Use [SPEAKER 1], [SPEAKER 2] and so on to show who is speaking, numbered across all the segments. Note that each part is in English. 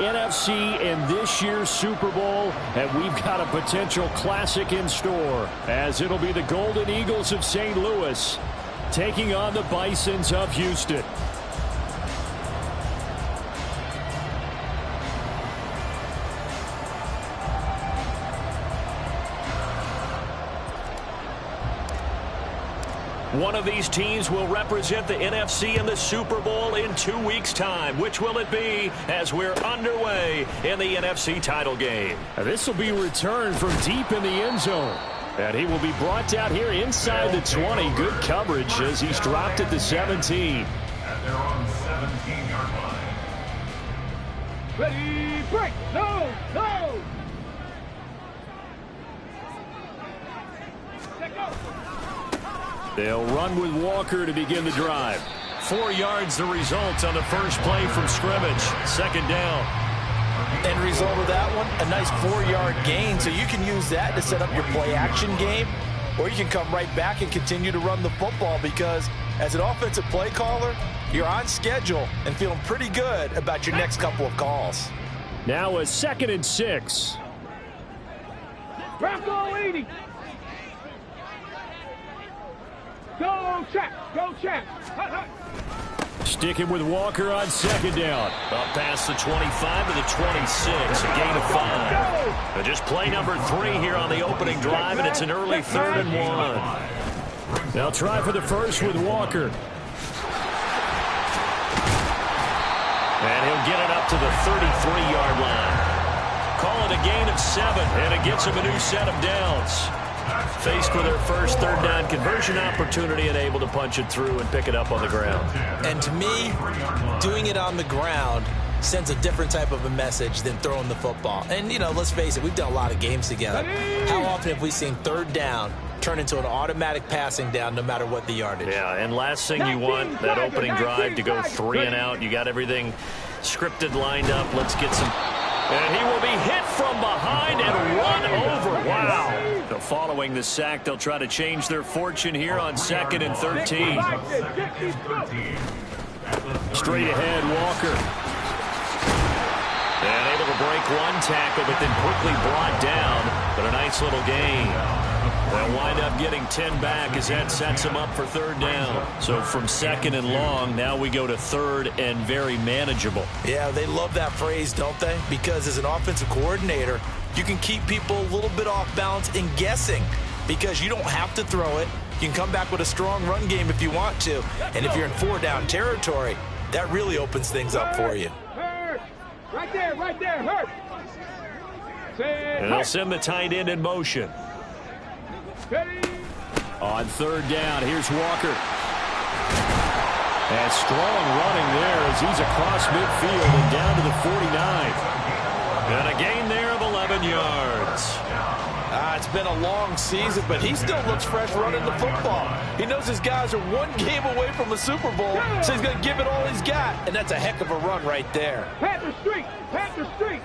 [SPEAKER 1] NFC in this year's Super Bowl, and we've got a potential classic in store, as it'll be the Golden Eagles of St. Louis taking on the Bisons of Houston. One of these teams will represent the NFC in the Super Bowl in 2 weeks' time. Which will it be as we're underway in the NFC title game? This will be returned from deep in the end zone. And he will be brought down here inside the 20. Good coverage as he's dropped at the 17.
[SPEAKER 2] At their own 17-yard line.
[SPEAKER 3] Ready, break! No! No! Let go!
[SPEAKER 1] They'll run with Walker to begin the drive. 4 yards the result on the first play from scrimmage. Second down.
[SPEAKER 4] End result of that one, a nice 4-yard gain. So you can use that to set up your play-action game, or you can come right back and continue to run the football because as an offensive play caller, you're on schedule and feeling pretty good about your next couple of calls.
[SPEAKER 1] Now a 2nd and 6.
[SPEAKER 3] Bronco 80! Go, Chat! Go, Chat! Hut, hut.
[SPEAKER 1] Sticking with Walker on second down. Up past the 25 to the 26. A gain of 5. And just play number 3 here on the opening drive, and it's an early 3rd and 1. They'll try for the first with Walker. And he'll get it up to the 33-yard line. Call it a gain of 7, and it gets him a new set of downs. Faced with their first 3rd down conversion opportunity and able to punch it through and pick it up on the ground.
[SPEAKER 4] And to me, doing it on the ground sends a different type of a message than throwing the football. And, you know, let's face it, we've done a lot of games together. How often have we seen 3rd down turn into an automatic passing down no matter what the yardage?
[SPEAKER 1] Yeah, and last thing you want, that opening drive to go 3 and out. You got everything scripted, lined up. Let's get some... And he will be hit from behind and run over. Wow. So following the sack, they'll try to change their fortune here on 2nd and 13. Straight ahead, Walker. And able to break 1 tackle, but then quickly brought down. But a nice little gain. They'll wind up getting 10 back as that sets them up for 3rd down. So from 2nd and long, now we go to 3rd and very manageable.
[SPEAKER 4] Yeah, they love that phrase, don't they? Because as an offensive coordinator, you can keep people a little bit off balance and guessing because you don't have to throw it. You can come back with a strong run game if you want to. And if you're in 4-down territory, that really opens things up for you.
[SPEAKER 3] Hurt! Right there, hurt!
[SPEAKER 1] And they'll send the tight end in motion. On 3rd down, here's Walker. And strong running there as he's across midfield and down to the 49. And a gain there of 11 yards.
[SPEAKER 4] It's been a long season, but he still looks fresh running the football. He knows his guys are 1 game away from a Super Bowl, so he's going to give it all he's got. And that's a heck of a run right there.
[SPEAKER 3] Panther Street! Panther Street!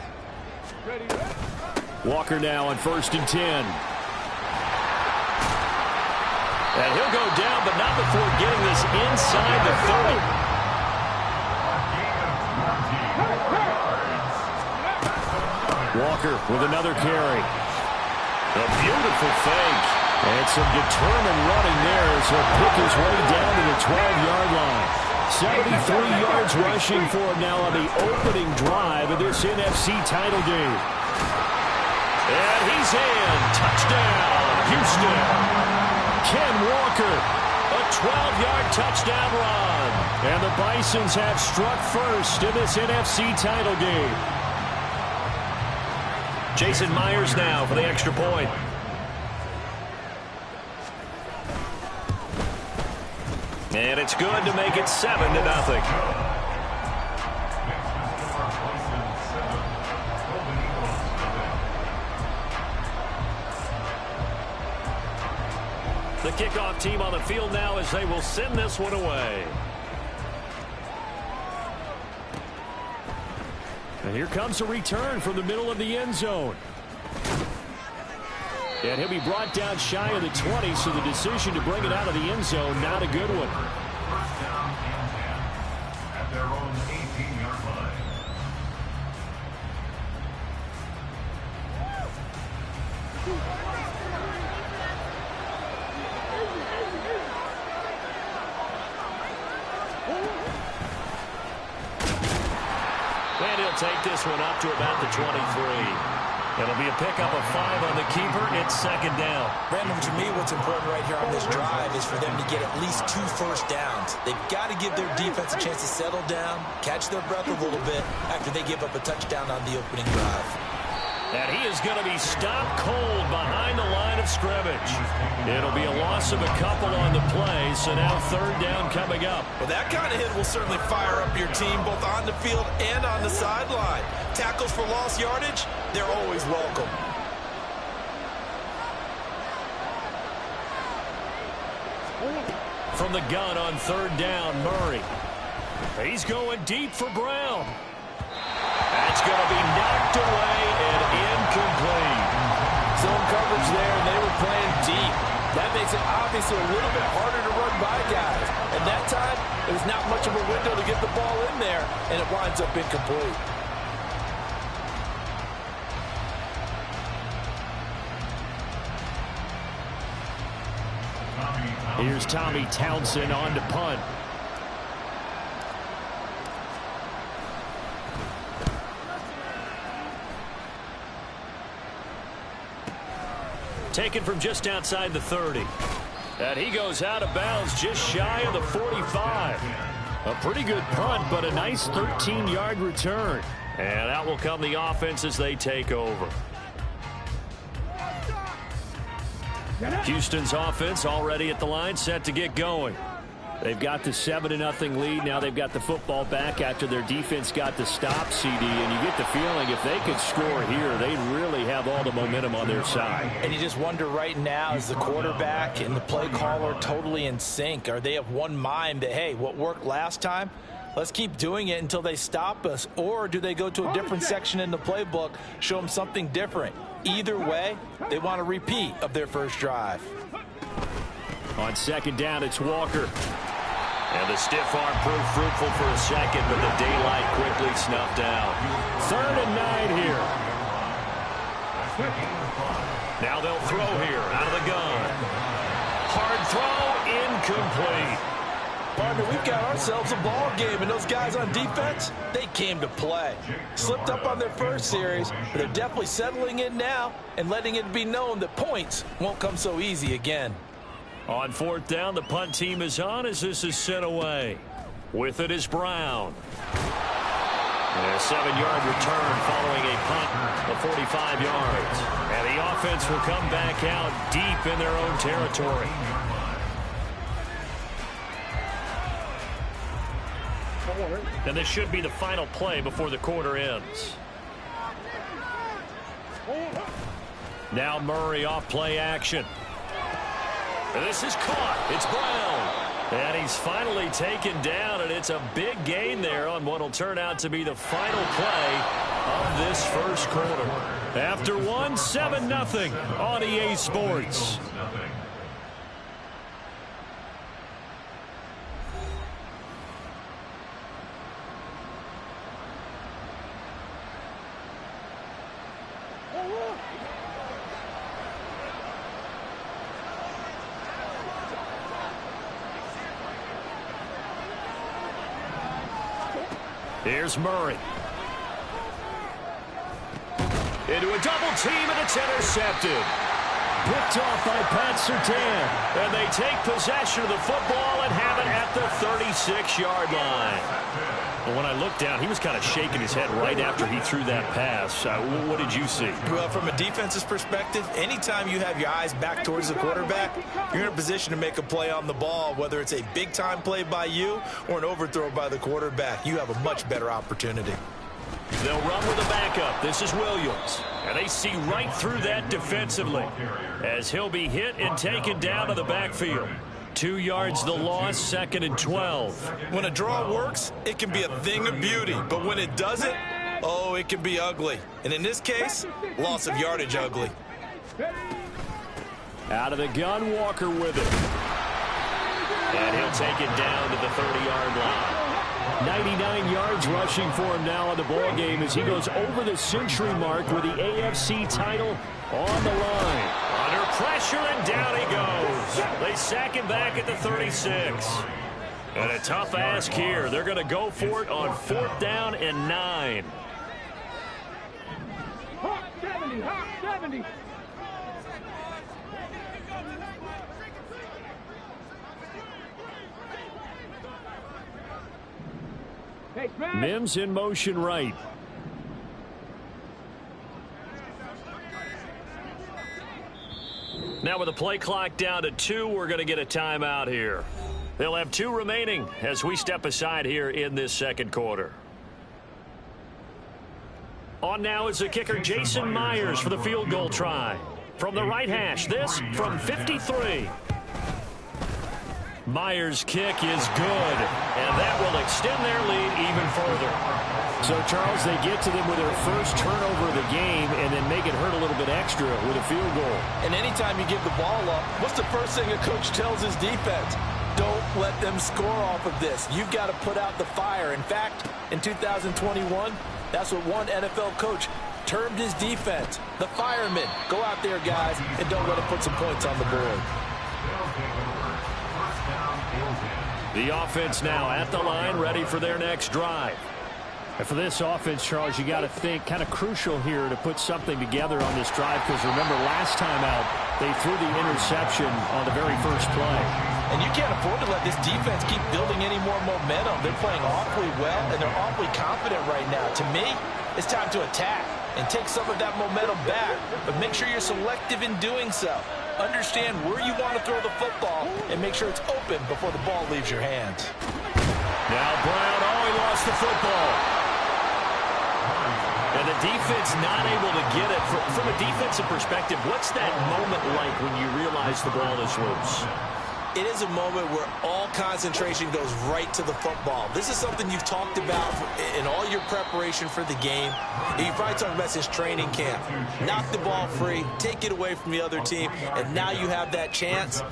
[SPEAKER 3] Ready?
[SPEAKER 1] Walker now on 1st and 10. And he'll go down, but not before getting this inside the 30. Walker with another carry. A beautiful fake. And some determined running there as he'll pick his way down to the 12-yard line. 73 yards rushing for him now on the opening drive of this NFC title game. And he's in. Touchdown, Houston. Ken Walker, a 12-yard touchdown run. And the Bisons have struck first in this NFC title game. Jason Myers now for the extra point. And it's good to make it 7-0. The kickoff team on the field now as they will send this one away. And here comes a return from the middle of the end zone. And he'll be brought down shy of the 20, so the decision to bring it out of the end zone, not a good one.
[SPEAKER 2] First down and 10 at their own 18-yard line.
[SPEAKER 1] And he'll take this one up to about the 23. It'll be a pickup of 5 on the keeper. It's second down.
[SPEAKER 4] Brandon, to me, what's important right here on this drive is for them to get at least 2 first downs. They've got to give their defense a chance to settle down, catch their breath a little bit after they give up a touchdown on the opening drive.
[SPEAKER 1] And he is going to be stopped cold behind the line of scrimmage. It'll be a loss of a couple on the play, so now third down coming up.
[SPEAKER 4] Well, that kind of hit will certainly fire up your team both on the field and on the sideline. Tackles for lost yardage, they're always welcome.
[SPEAKER 1] From the gun on third down, Murray. He's going deep for Brown. That's going to be knocked away and incomplete.
[SPEAKER 4] Zone coverage there, and they were playing deep. That makes it obviously a little bit harder to run by guys. And that time, there's not much of a window to get the ball in there, and it winds up incomplete.
[SPEAKER 1] Here's Tommy Townsend on to punt. Taken from just outside the 30. And he goes out of bounds just shy of the 45. A pretty good punt, but a nice 13-yard return. And out will come the offense as they take over. Houston's offense already at the line, set to get going. They've got the 7-0 lead. Now they've got the football back after their defense got the stop, CD. And you get the feeling if they could score here, they'd really have all the momentum on their side.
[SPEAKER 4] And you just wonder right now, is the quarterback and the play caller totally in sync? Are they of one mind that, hey, what worked last time, let's keep doing it until they stop us? Or do they go to a different section in the playbook, show them something different? Either way, they want a repeat of their first drive.
[SPEAKER 1] On second down, it's Walker. And the stiff arm proved fruitful for a second, but the daylight quickly snuffed out. 3rd and 9 here. Now they'll throw here out of the gun. Hard throw, incomplete.
[SPEAKER 4] Partner, we've got ourselves a ball game, and those guys on defense, they came to play. Slipped up on their first series, but they're definitely settling in now and letting it be known that points won't come so easy again.
[SPEAKER 1] On 4th down, the punt team is on as this is sent away. With it is Brown. And a 7-yard return following a punt of 45 yards. And the offense will come back out deep in their own territory. And this should be the final play before the quarter ends. Now Murray off play action. This is caught. It's Brown. And he's finally taken down, and it's a big gain there on what will turn out to be the final play of this first quarter. After one, 7-0 on EA Sports. Here's Murray. Into a double team, and it's intercepted. Picked off by Pat Surtain. And they take possession of the football and have it at the 36-yard line. Well, when I looked down, he was kind of shaking his head right after he threw that pass. What did you see?
[SPEAKER 4] Well, from a defense's perspective, anytime you have your eyes back towards the quarterback, you're in a position to make a play on the ball, whether it's a big-time play by you or an overthrow by the quarterback. You have a much better opportunity.
[SPEAKER 1] They'll run with a backup. This is Williams. And they see right through that defensively as he'll be hit and taken down to the backfield. 2 yards the loss, 2nd and 12.
[SPEAKER 4] When a draw works, it can be a thing of beauty. But when it doesn't, oh, it can be ugly. And in this case, loss of yardage ugly.
[SPEAKER 1] Out of the gun, Walker with it. And he'll take it down to the 30-yard line. 99 yards rushing for him now in the ball game as he goes over the century mark with the AFC title on the line.
[SPEAKER 5] Under pressure, and down he goes. They sack him back at the 36. And a tough ask here. They're going to go for it on 4th down and 9.
[SPEAKER 3] Hot 70, hot 70. Hey,
[SPEAKER 1] Mims in motion right.
[SPEAKER 5] Now with the play clock down to 2, we're going to get a timeout here. They'll have 2 remaining as we step aside here in this second quarter. On now is the kicker Jason Myers for the field goal try. From the right hash, this from 53. Myers' kick is good, and that will extend their lead even further.
[SPEAKER 1] So, Charles, they get to them with their first turnover of the game and then make it hurt a little bit extra with a field goal.
[SPEAKER 4] And anytime you give the ball up, what's the first thing a coach tells his defense? Don't let them score off of this. You've got to put out the fire. In fact, in 2021, that's what one NFL coach termed his defense, the firemen. Go out there, guys, and don't let them put some points on the board.
[SPEAKER 5] The offense now at the line, ready for their next drive.
[SPEAKER 1] And for this offense, Charles, you got to think kind of crucial here to put something together on this drive because remember last time out they threw the interception on the very first play.
[SPEAKER 4] And you can't afford to let this defense keep building any more momentum. They're playing awfully well, and they're awfully confident right now. To me, it's time to attack and take some of that momentum back, but make sure you're selective in doing so. Understand where you want to throw the football and make sure it's open before the ball leaves your hands.
[SPEAKER 5] Now Brown, he lost the football. And the defense not able to get it. From a defensive perspective, what's that moment like when you realize the ball is loose?
[SPEAKER 4] It is a moment where all concentration goes right to the football. This is something you've talked about in all your preparation for the game. You probably talked about since training camp. Knock the ball free, take it away from the other team, and now you have that chance.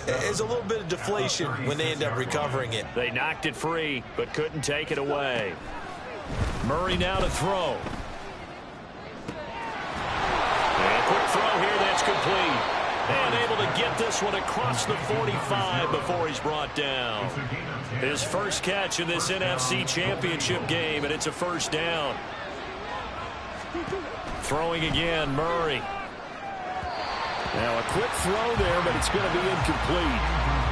[SPEAKER 4] There's a little bit of deflation when they end up recovering it.
[SPEAKER 5] They knocked it free, but couldn't take it away. Murray now to throw. And quick throw here, that's complete. And able to get this one across the 45 before he's brought down. His first catch in this NFC Championship game, and it's a first down. Throwing again, Murray.
[SPEAKER 1] Now a quick throw there, but it's going to be incomplete.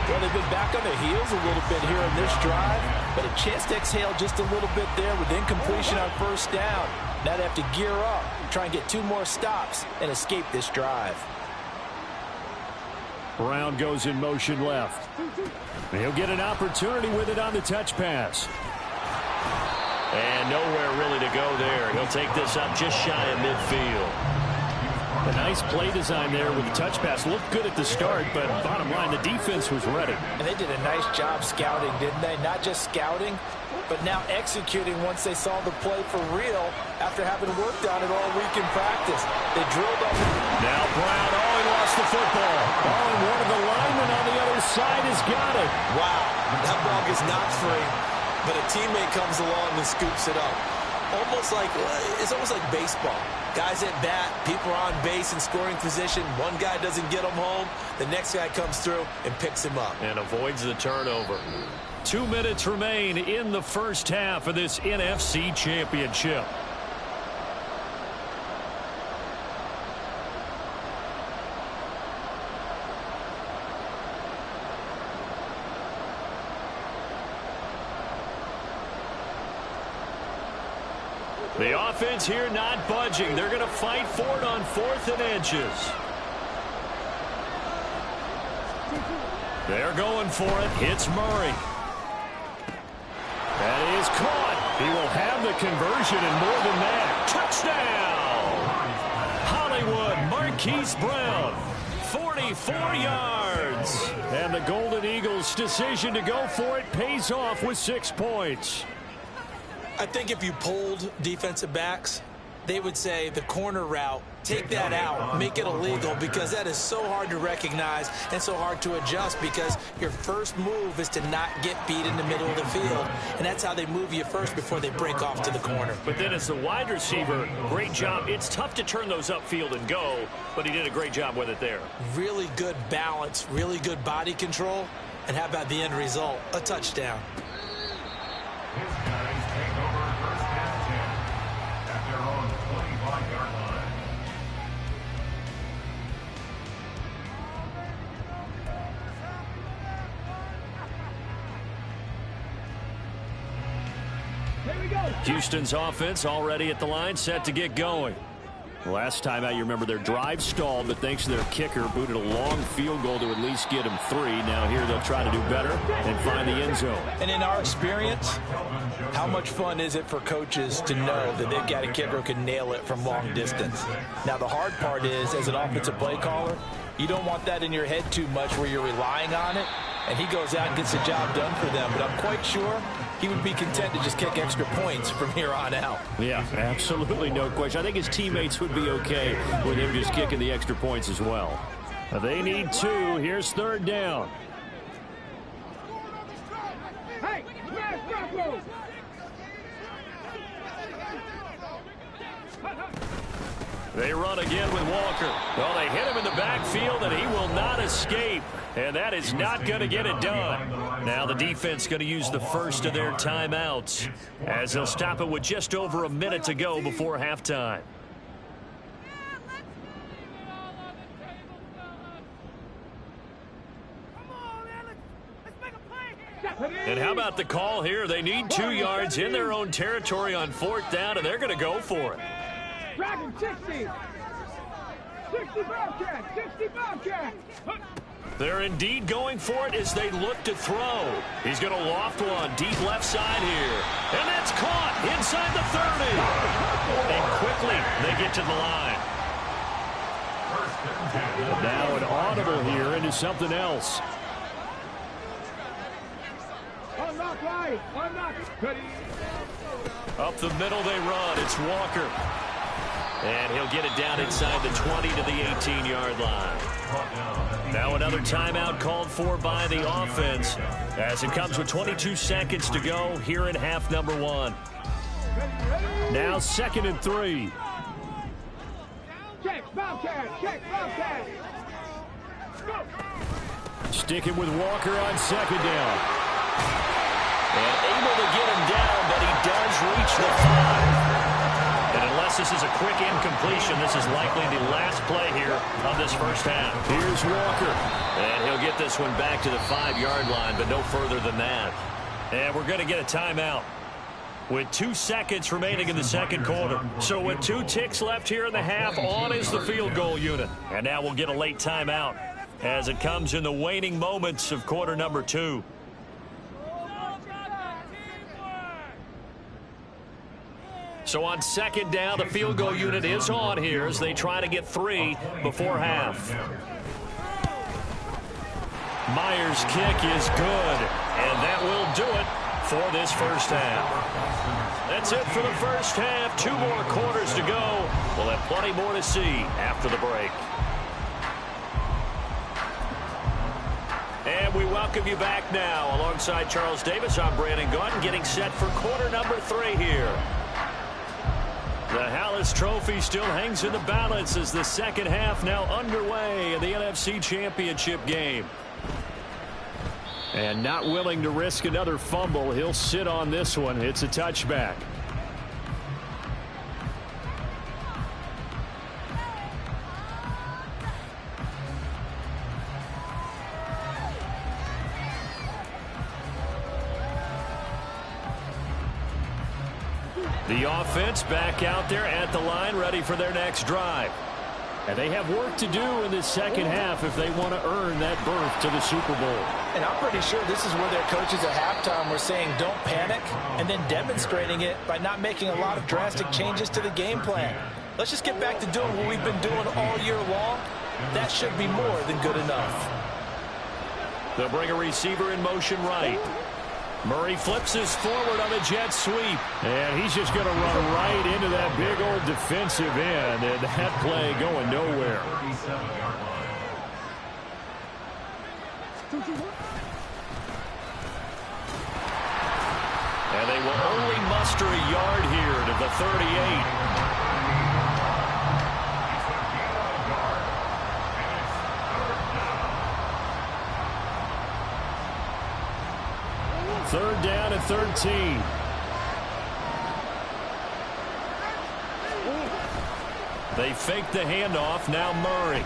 [SPEAKER 4] Well, they've been back on their heels a little bit here in this drive, but a chance to exhale just a little bit there with incompletion on first down. Now they have to gear up, try and get 2 more stops, and escape this drive.
[SPEAKER 1] Brown goes in motion left. He'll get an opportunity with it on the touch pass.
[SPEAKER 5] And nowhere really to go there. He'll take this up just shy of midfield.
[SPEAKER 1] A nice play design there with the touch pass. Looked good at the start, but bottom line, the defense was ready.
[SPEAKER 4] And they did a nice job scouting, didn't they? Not just scouting, but now executing once they saw the play for real after having worked on it all week in practice. They drilled on it.
[SPEAKER 5] Now Brown, he lost the football.
[SPEAKER 1] And one of the linemen on the other side has got it.
[SPEAKER 4] Wow, that ball gets knocked free, but a teammate comes along and scoops it up. It's almost like baseball. Guys at bat, people are on base in scoring position. One guy doesn't get him home. The next guy comes through and picks him up.
[SPEAKER 5] And avoids the turnover. 2 minutes remain in the first half of this NFC Championship. The offense here not budging. They're going to fight for it on 4th and inches. They're going for it. Hits Murray. That is caught. He will have the conversion and more than that. Touchdown! Hollywood Marquise Brown. 44 yards. And the Golden Eagles' decision to go for it pays off with 6 points.
[SPEAKER 4] I think if you polled defensive backs, they would say the corner route, take that out, make it illegal, because that is so hard to recognize and so hard to adjust, because your first move is to not get beat in the middle of the field, and that's how they move you first before they break off to the corner.
[SPEAKER 5] But then as the wide receiver, great job. It's tough to turn those upfield and go, but he did a great job with it there.
[SPEAKER 4] Really good balance, really good body control, and how about the end result? A touchdown.
[SPEAKER 2] His guys take over first and 10 at their own 25-yard line.
[SPEAKER 3] Here we go.
[SPEAKER 5] Houston's offense already at the line, set to get going. Last time out, you remember their drive stalled, but thanks to their kicker, booted a long field goal to at least get them 3. Now here they'll try to do better and find the end zone.
[SPEAKER 4] And in our experience, how much fun is it for coaches to know that they've got a kicker who can nail it from long distance? Now, the hard part is, as an offensive play caller, you don't want that in your head too much where you're relying on it, and he goes out and gets the job done for them. But I'm quite sure he would be content to just kick extra points from here on out.
[SPEAKER 5] Yeah, absolutely no question. I think his teammates would be okay with him just kicking the extra points as well. They need 2. Here's 3rd down.
[SPEAKER 3] Hey, smash Broncos.
[SPEAKER 5] They run again with Walker. Well, they hit him in the backfield, and he will not escape. And that is not going to get it done. Now the defense going to use the first of their timeouts, as they'll stop it with just over a minute to go before halftime. And how about the call here? They need 2 yards in their own territory on 4th down, and they're going to go for it.
[SPEAKER 3] Dragon 60. 60 Bobcat. 60 Bobcat.
[SPEAKER 5] They're indeed going for it as they look to throw. He's going to loft one deep left side here. And that's caught inside the 30. And quickly they get to the line. Now an audible here into something else.
[SPEAKER 3] Unlock right. Unlock. Ready.
[SPEAKER 5] Up the middle they run. It's Walker. And he'll get it down inside the 20 to the 18-yard line. Now another timeout called for by the offense as it comes with 22 seconds to go here in half number 1. Now 2nd and 3.
[SPEAKER 3] Check Bobcat. Check Bobcat. Go.
[SPEAKER 5] Sticking with Walker on 2nd down. And able to get him down, but he does reach the 5. And unless this is a quick incompletion, this is likely the last play here of this first half. Here's Walker. And he'll get this one back to the 5-yard line, but no further than that. And we're going to get a timeout with 2 seconds remaining in the second quarter. So with 2 ticks left here in the half, on is the field goal unit. And now we'll get a late timeout as it comes in the waning moments of quarter number 2. So on 2nd down, the field goal unit is on here as they try to get 3 before half. Myers' kick is good, and that will do it for this first half. That's it for the first half. 2 more quarters to go. We'll have plenty more to see after the break. And we welcome you back now. Alongside Charles Davis, I'm Brandon Gaudin, getting set for quarter number 3 here. The Hallis Trophy still hangs in the balance as the second half now underway in the NFC Championship game. And not willing to risk another fumble, he'll sit on this one. It's a touchback. The offense back out there at the line, ready for their next drive. And they have work to do in this second half if they want to earn that berth to the Super Bowl.
[SPEAKER 4] And I'm pretty sure this is where their coaches at halftime were saying don't panic, and then demonstrating it by not making a lot of drastic changes to the game plan. Let's just get back to doing what we've been doing all year long. That should be more than good enough.
[SPEAKER 5] They'll bring a receiver in motion right. Murray flips this forward on a jet sweep.
[SPEAKER 1] And he's just going to run right into that big old defensive end. And that play going nowhere.
[SPEAKER 5] And they will only muster a yard here to the 38.
[SPEAKER 1] Third down and 13.
[SPEAKER 5] They fake the handoff. Now Murray.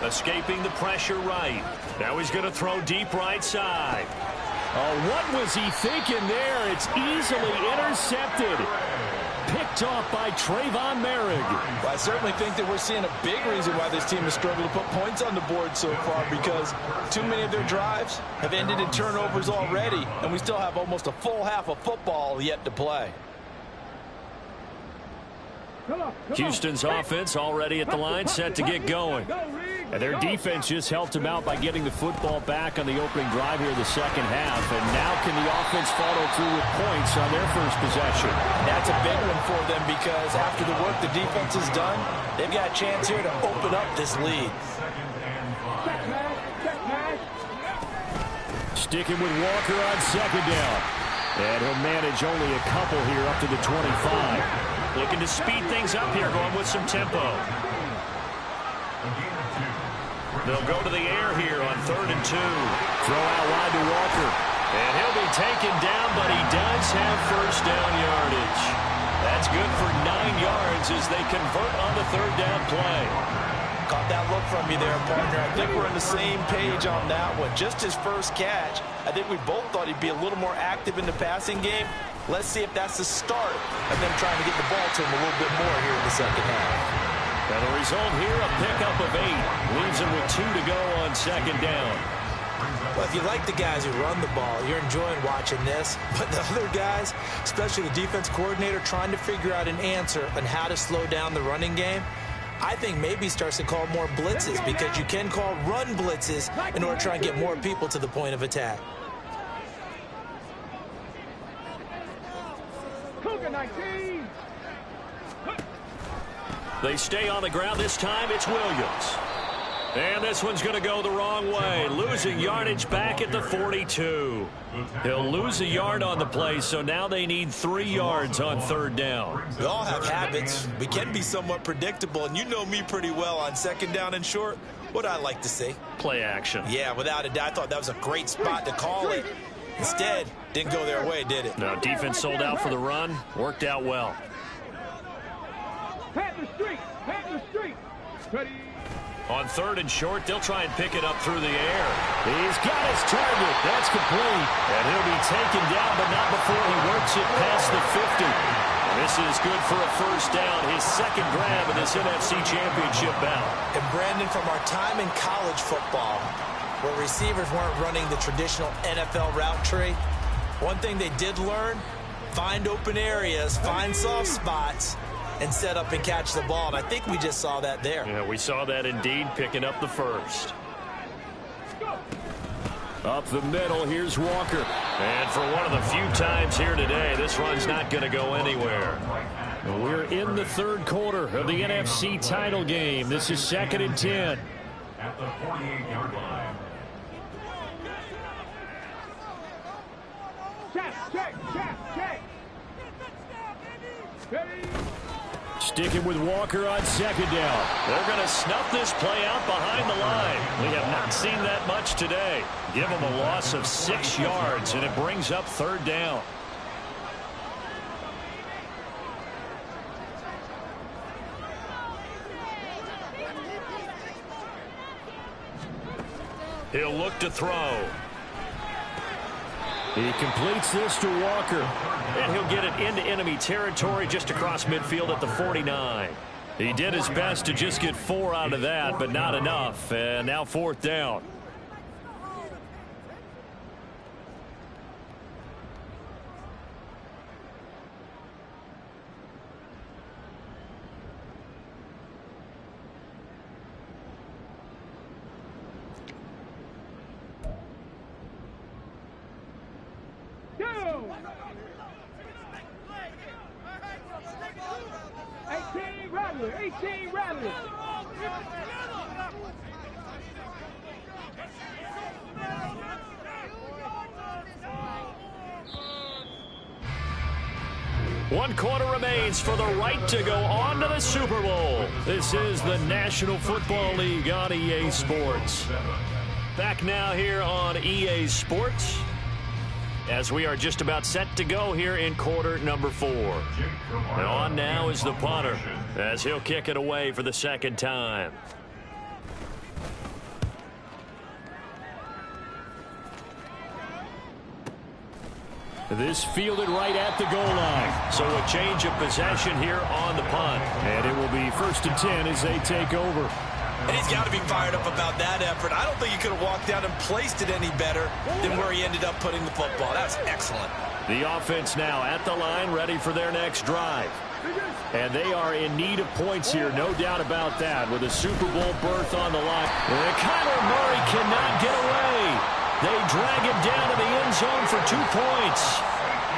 [SPEAKER 5] Escaping the pressure right. Now he's going to throw deep right side.
[SPEAKER 1] Oh, what was he thinking there? It's easily intercepted. Picked off by Trayvon Merrick.
[SPEAKER 4] Well, I certainly think that we're seeing a big reason why this team has struggled to put points on the board so far, because too many of their drives have ended in turnovers already, and we still have almost a full half of football yet to play.
[SPEAKER 5] Houston's offense already at the line, set to get going.
[SPEAKER 1] And their defense just helped them out by getting the football back on the opening drive here in the second half. And now can the offense follow through with points on their first possession?
[SPEAKER 4] That's a big one for them, because after the work the defense has done, they've got a chance here to open up this lead.
[SPEAKER 1] Sticking with Walker on second down. And he'll manage only a couple here up to the 25.
[SPEAKER 5] Looking to speed things up here, going with some tempo. They'll go to the air here on 3rd and 2.
[SPEAKER 1] Throw out wide to Walker.
[SPEAKER 5] And he'll be taken down, but he does have first down yardage. That's good for 9 yards as they convert on the 3rd down play.
[SPEAKER 4] Caught that look from you there, partner. I think we're on the same page on that one. Just his first catch. I think we both thought he'd be a little more active in the passing game. Let's see if that's the start of them trying to get the ball to him a little bit more here in the second half.
[SPEAKER 5] And the result here, a pickup of 8. Leaves him with 2 to go on 2nd down.
[SPEAKER 6] Well, if you like the guys who run the ball, you're enjoying watching this. But the other guys, especially the defense coordinator, trying to figure out an answer on how to slow down the running game, I think maybe starts to call more blitzes, because you can call run blitzes in order to try and get more people to the point of attack.
[SPEAKER 5] They stay on the ground. This time it's Williams. And this one's going to go the wrong way. Losing yardage back at the 42. He'll lose a yard on the play, so now they need 3 yards on 3rd down.
[SPEAKER 6] We all have habits. We can be somewhat predictable, and you know me pretty well on 2nd down and short. What I like to see.
[SPEAKER 5] Play action.
[SPEAKER 6] Yeah, without a doubt. I thought that was a great spot to call it. Instead, didn't go their way, did it?
[SPEAKER 5] No, defense sold out for the run. Worked out well.
[SPEAKER 3] Pat the street. Pat the street. Ready.
[SPEAKER 5] On 3rd and short, they'll try and pick it up through the air.
[SPEAKER 1] He's got his target. That's complete.
[SPEAKER 5] And he'll be taken down, but not before he works it past the 50. This is good for a first down, his 2nd grab in this NFC Championship bout.
[SPEAKER 6] And Brandon, from our time in college football, where receivers weren't running the traditional NFL route tree, one thing they did learn, find open areas, find soft spots, and set up and catch the ball. And I think we just saw that there.
[SPEAKER 5] Yeah, we saw that indeed, picking up the first.
[SPEAKER 1] Up the middle, here's Walker.
[SPEAKER 5] And for one of the few times here today, this run's not going to go anywhere.
[SPEAKER 1] We're in the 3rd quarter of the NFC title game. This is 2nd and 10.
[SPEAKER 2] At the 48-yard line.
[SPEAKER 3] Check. Ready.
[SPEAKER 1] Sticking with Walker on 2nd down.
[SPEAKER 5] They're going to snuff this play out behind the line. We have not seen that much today. Give them a loss of 6 yards, and it brings up 3rd down. He'll look to throw.
[SPEAKER 1] He completes this to Walker.
[SPEAKER 5] And he'll get it into enemy territory just across midfield at the 49. He did his best to just get 4 out of that, but not enough. And now 4th down.
[SPEAKER 3] go. 18 Rattler, 18 Rattler.
[SPEAKER 5] One quarter remains for the right to go on to the Super Bowl. This is the National Football League on EA Sports. Back now here on EA Sports as we are just about set to go here in quarter number 4. And on now is the punter as he'll kick it away for the second time.
[SPEAKER 1] This fielded right at the goal line.
[SPEAKER 5] So a change of possession here on the punt.
[SPEAKER 1] And it will be 1st and 10 as they take over.
[SPEAKER 6] And he's got to be fired up about that effort. I don't think he could have walked down and placed it any better than where he ended up putting the football. That's excellent.
[SPEAKER 5] The offense now at the line, ready for their next drive. And they are in need of points here, no doubt about that, with a Super Bowl berth on the line. And Kyler Murray cannot get away. They drag him down to the end zone for 2 points.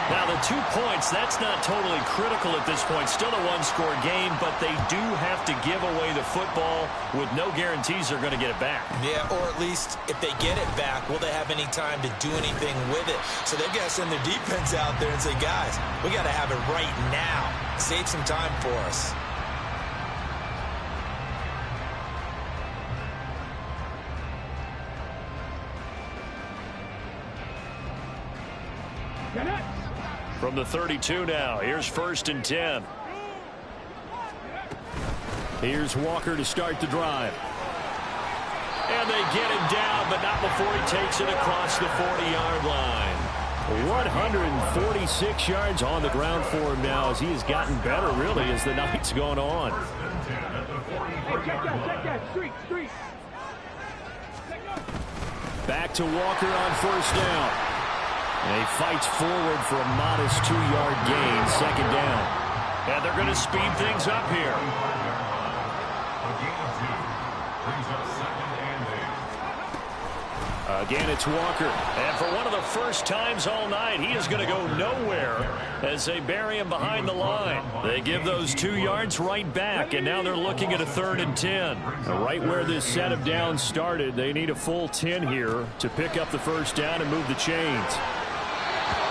[SPEAKER 5] Now, the 2 points, that's not totally critical at this point. Still a one-score game, but they do have to give away the football with no guarantees they're going to get it back.
[SPEAKER 6] Yeah, or at least if they get it back, will they have any time to do anything with it? So they've got to send their defense out there and say, guys, we got to have it right now. Save some time for us.
[SPEAKER 5] From the 32 now, here's 1st and 10.
[SPEAKER 1] Here's Walker to start the drive.
[SPEAKER 5] And they get him down, but not before he takes it across the 40-yard line.
[SPEAKER 1] 146 yards on the ground for him now as he has gotten better, really, as the night's gone on.
[SPEAKER 3] Hey, check that. Street.
[SPEAKER 1] Back to Walker on 1st down. And he fights forward for a modest 2-yard gain, 2nd down.
[SPEAKER 5] And they're going to speed things up here.
[SPEAKER 1] Again, it's Walker.
[SPEAKER 5] And for one of the first times all night, he is going to go nowhere as they bury him behind the line. They give those 2 yards right back, and now they're looking at a 3rd and 10.
[SPEAKER 1] Right where this set of downs started, they need a full 10 here to pick up the 1st down and move the chains.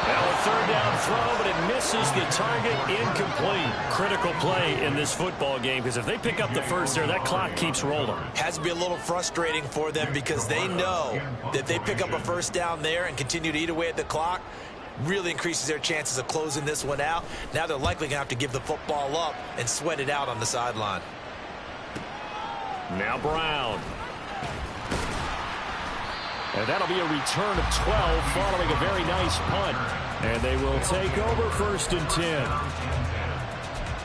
[SPEAKER 5] Now a 3rd down throw, but it misses the target, incomplete. Critical play in this football game, because if they pick up the 1st there, that clock keeps rolling.
[SPEAKER 6] Has to be a little frustrating for them because they know that if they pick up a 1st down there and continue to eat away at the clock, really increases their chances of closing this one out. Now they're likely going to have to give the football up and sweat it out on the sideline.
[SPEAKER 5] Now Brown.
[SPEAKER 1] And that'll be a return of 12 following a very nice punt. And they will take over 1st and 10.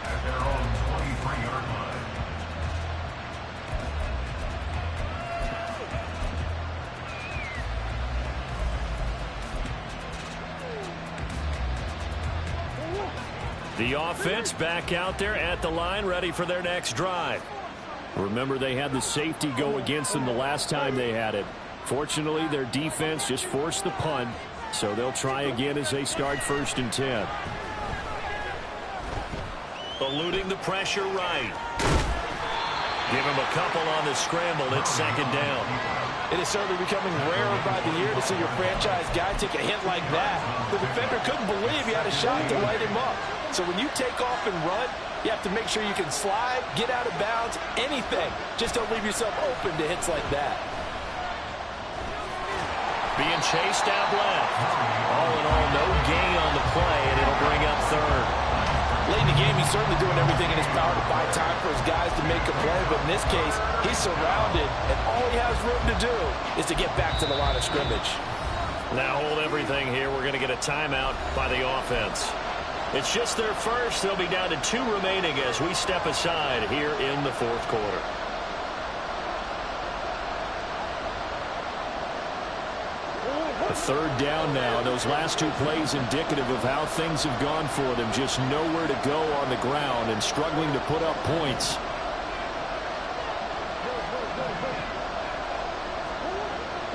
[SPEAKER 2] At their own 23-yard line.
[SPEAKER 5] The offense back out there at the line, ready for their next drive.
[SPEAKER 1] Remember, they had the safety go against them the last time they had it. Fortunately, their defense just forced the punt, so they'll try again as they start 1st and 10.
[SPEAKER 5] Eluding the pressure right. Give him a couple on the scramble. It's 2nd down.
[SPEAKER 4] It is certainly becoming rarer by the year to see your franchise guy take a hit like that. The defender couldn't believe he had a shot to light him up. So when you take off and run, you have to make sure you can slide, get out of bounds, anything. Just don't leave yourself open to hits like that.
[SPEAKER 5] Being chased out left. All in all, no gain on the play, and it'll bring up 3rd.
[SPEAKER 4] Late in the game, he's certainly doing everything in his power to buy time for his guys to make a play, but in this case, he's surrounded, and all he has room to do is to get back to the line of scrimmage.
[SPEAKER 5] Now hold everything here. We're going to get a timeout by the offense. It's just their first. They'll be down to 2 remaining as we step aside here in the 4th quarter.
[SPEAKER 1] A 3rd down now. Those last 2 plays indicative of how things have gone for them. Just nowhere to go on the ground and struggling to put up points.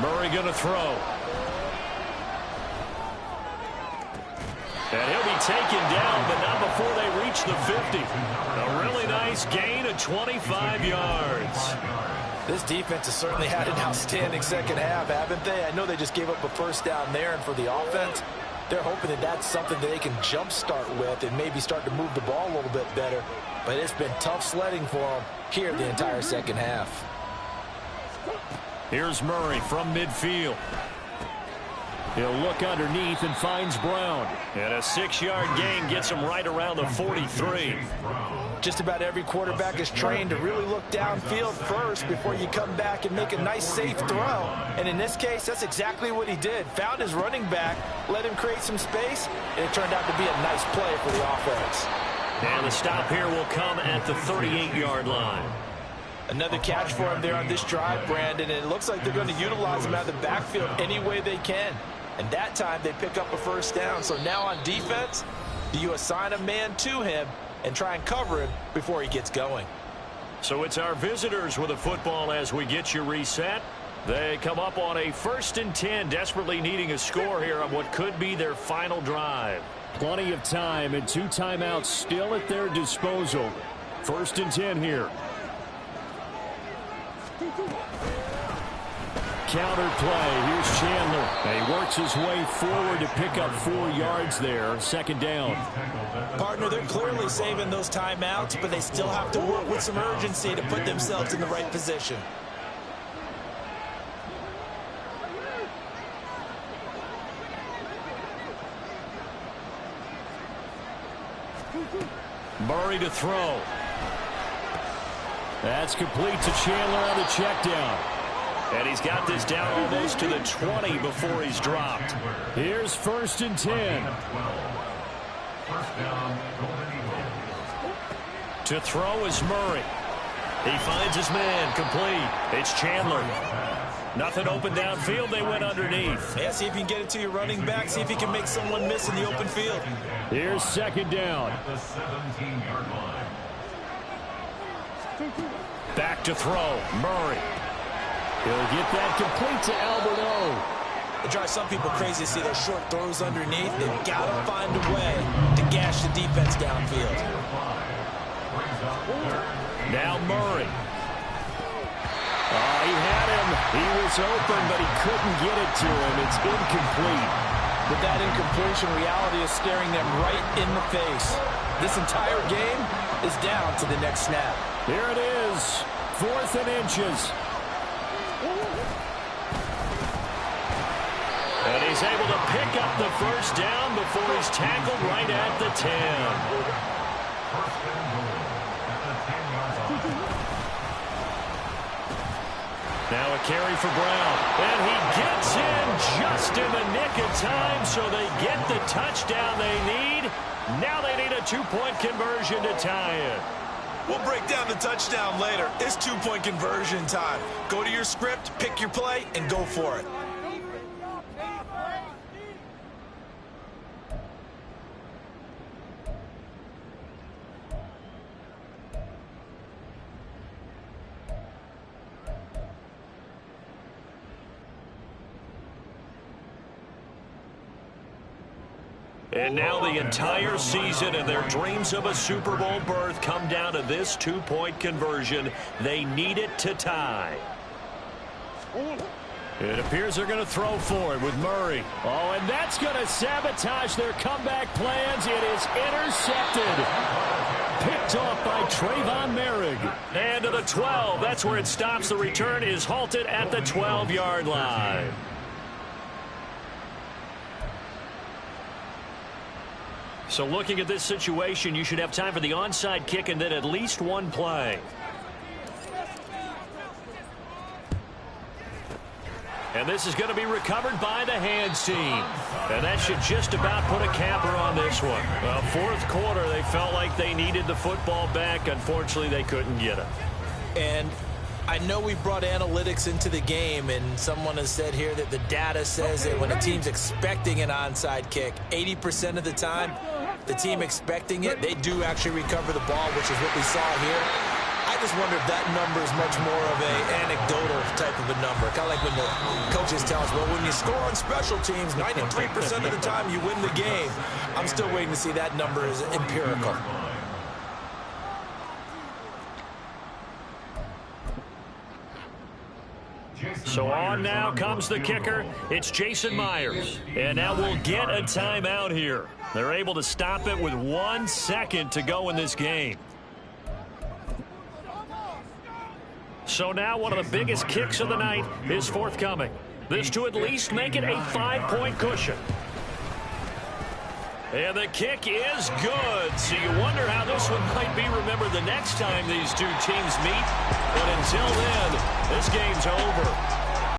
[SPEAKER 5] Murray going to throw. And he'll be taken down, but not before they reach the 50. A really nice gain of 25 yards.
[SPEAKER 4] This defense has certainly had an outstanding second half, haven't they? I know they just gave up a first down there, and for the offense, they're hoping that that's something that they can jumpstart with and maybe start to move the ball a little bit better. But it's been tough sledding for them here the entire second half.
[SPEAKER 1] Here's Murray from midfield. He'll look underneath and finds Brown.
[SPEAKER 5] And a 6-yard gain gets him right around the 43.
[SPEAKER 4] Just about every quarterback is trained to really look downfield first before you come back and make a nice, safe throw. And in this case, that's exactly what he did. Found his running back, let him create some space, and it turned out to be a nice play for the offense.
[SPEAKER 5] And the stop here will come at the 38-yard line.
[SPEAKER 4] Another catch for him there on this drive, Brandon, and it looks like they're going to utilize him out of the backfield any way they can. And that time, they pick up a first down. So now on defense, do you assign a man to him and try and cover him before he gets going?
[SPEAKER 5] So it's our visitors with the football as we get you reset. They come up on a 1st and 10, desperately needing a score here on what could be their final drive.
[SPEAKER 1] Plenty of time and 2 timeouts still at their disposal. 1st and 10 here. Counter play. Here's Chandler. He works his way forward to pick up 4 yards there. 2nd down.
[SPEAKER 6] Partner, they're clearly saving those timeouts, but they still have to work with some urgency to put themselves in the right position.
[SPEAKER 5] Murray to throw.
[SPEAKER 1] That's complete to Chandler on the check down.
[SPEAKER 5] And he's got this down almost to the 20 before he's dropped.
[SPEAKER 1] Here's 1st and 10.
[SPEAKER 5] To throw is Murray. He finds his man, complete. It's Chandler. Nothing open downfield, they went underneath.
[SPEAKER 6] Yeah, see if you can get it to your running back, see if you can make someone miss in the open field.
[SPEAKER 1] Here's 2nd down.
[SPEAKER 5] Back to throw, Murray.
[SPEAKER 1] He'll get that complete to Alberto.
[SPEAKER 6] It drives some people crazy to see those short throws underneath. They've got to find a way to gash the defense downfield.
[SPEAKER 5] Now Murray.
[SPEAKER 1] He had him. He was open, but he couldn't get it to him. It's incomplete.
[SPEAKER 4] But that incompletion reality is staring them right in the face. This entire game is down to the next snap.
[SPEAKER 1] Here it is. 4th and inches.
[SPEAKER 5] And he's able to pick up the first down before he's tackled right at the 10. Now a carry for Brown. And he gets in just in the nick of time, so they get the touchdown they need. Now they need a 2-point conversion to tie it.
[SPEAKER 6] We'll break down the touchdown later. It's 2-point conversion time. Go to your script, pick your play, and go for it.
[SPEAKER 5] And now the entire season and their dreams of a Super Bowl berth come down to this 2-point conversion. They need it to tie.
[SPEAKER 1] It appears they're going to throw for it with Murray. Oh, and that's going to sabotage their comeback plans. It is intercepted. Picked off by Trayvon Merrick.
[SPEAKER 5] And to the 12. That's where it stops. The return is halted at the 12-yard line. So looking at this situation, you should have time for the onside kick and then at least one play. And this is going to be recovered by the hands team. And that should just about put a capper on this one. Well, 4th quarter, they felt like they needed the football back. Unfortunately, they couldn't get it.
[SPEAKER 6] And I know we brought analytics into the game, and someone has said here that the data says that when a team's expecting an onside kick, 80% of the time, the team expecting it, they do actually recover the ball, which is what we saw here. I I just wonder if that number is much more of a anecdotal type of a number. Kind of like when the coaches tell us, well, when you score on special teams, 93% of the time you win the game. I'm still waiting to see that number is empirical.
[SPEAKER 5] So on now comes the kicker. It's Jason Myers. And now we'll get a timeout here. They're able to stop it with 1 second to go in this game. So now one of the biggest kicks of the night is forthcoming. This to at least make it a 5-point cushion. And the kick is good. So you wonder how this one might be remembered the next time these two teams meet. But until then, this game's over.